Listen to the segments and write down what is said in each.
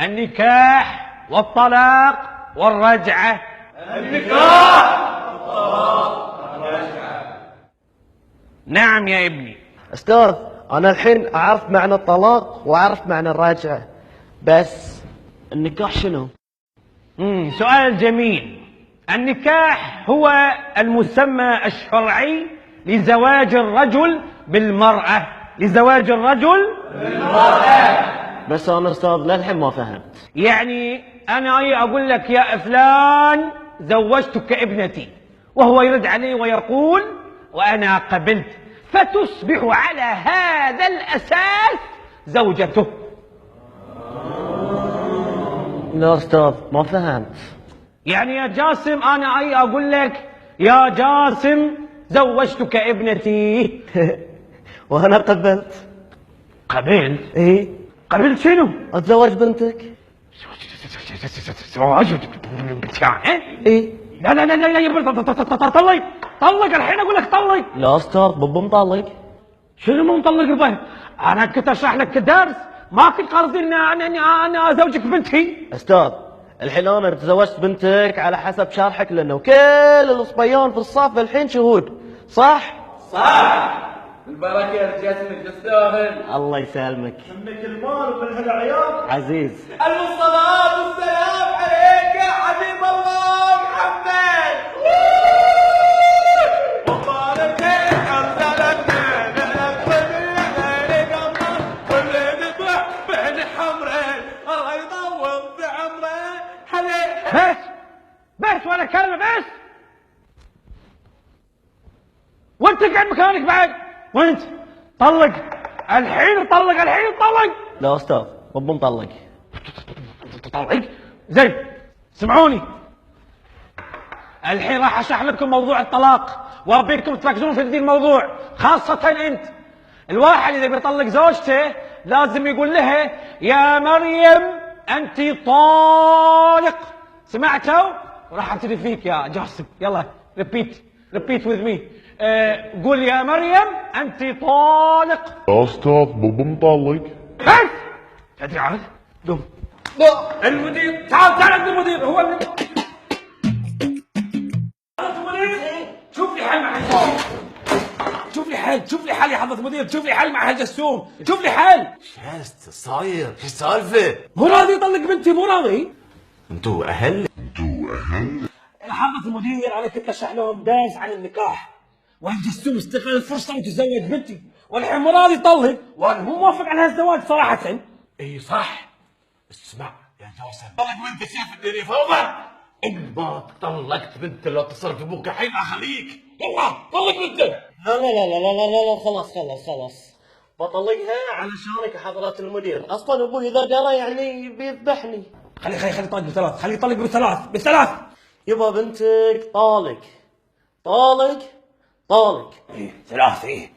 النكاح والطلاق والرجعة. النكاح والطلاق والرجعة. نعم يا ابني. أستاذ، أنا الحين أعرف معنى الطلاق وأعرف معنى الرجعة، بس النكاح شنو؟ سؤال جميل. النكاح هو المسمى الشرعي لزواج الرجل بالمرأة، لزواج الرجل بالمرأة. بس أنا أستاذ للحين ما فهمت. يعني أنا أقول لك يا فلان زوجتك ابنتي، وهو يرد علي ويقول وأنا قبلت، فتصبح على هذا الأساس زوجته. لا أستاذ ما فهمت. يعني يا جاسم أنا أقول لك يا جاسم زوجتك ابنتي وأنا قبلت. قبلت؟ إيه؟ قبلت شنو؟ أتزوج بنتك. زواج إيه؟ لا لا لا لا يا طلق طلق الحين اقول لك طلق. لا أستاذ بابا مطلق. شنو مو مطلق البه؟ انا كنت اشرح لك درس، ما كنت قصدي ان انا ازوجك بنتي. أستاذ الحين أنا تزوجت بنتك على حسب شرحك، لأنه كل الصبيان في الصف الحين شهود، صح؟ صح. البركة جسمك تستاهل. الله يسلمك. منك المال ومن هالعيال. عزيز. الصلاة والسلام عليك يا حبيب الله محمد. وقالت أرسلتنا لك بين قمر كل ذبح بين حمرين الله يطول بعمره حليل. بس ولا كلمة بس. وانت قاعد مكانك بعد، وانت طلق الحين طلق الحين طلق. لا أستاذ بابا مطلق. طلق زين. سمعوني الحين راح اشرح لكم موضوع الطلاق، وابيكم تركزون في ذي الموضوع، خاصة انت. الواحد اذا بيطلق زوجته لازم يقول لها يا مريم انت طالق. سمعتوا؟ وراح ابتدي فيك يا جاسم. يلا ريبيت وذ مي. قول يا مريم انت طالق. يا أستاذ بابا مطلق. بس تدري عاد قم. لا المدير تعال عند المدير. هو المدير. شوف لي حل مع الجسوم. شوف لي حل يا حضرة المدير. شوف لي حل مع هالجسوم. شوف لي حل. شو صاير؟ شو السالفة؟ مو راضي يطلق بنتي، مو راضي. انتوا أهل؟ يا حضرة المدير انا كنت اشرح لهم درس عن النكاح، والجسوم استغل الفرصة وتزوج بنتي، والحين مو راضي يطلق، وانا مو موافق على هالزواج صراحة. اي صح. اسمع يا جاسم، طلق بنتك شايف الدنيا فوضى. ان ما طلقت بنت لو تصرف ابوك الحين اخليك. يلا طلق بنتك. لا لا لا لا لا لا لا خلاص بطلقها علشانك يا حضرة المدير. أصلا أبوي إذا درى يعني بيذبحني. خلي يطلق بثلاث. خلي يطلق بالثلاث. يبا بنتك طالق. ايه ثلاث. ايه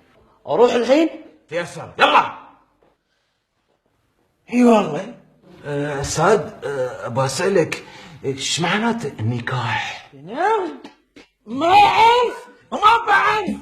أروح الحين؟ تيسر يلا. اي والله. استاذ ابغى اسالك ايش معناته النكاح؟ ما اعرف. ما بعرف.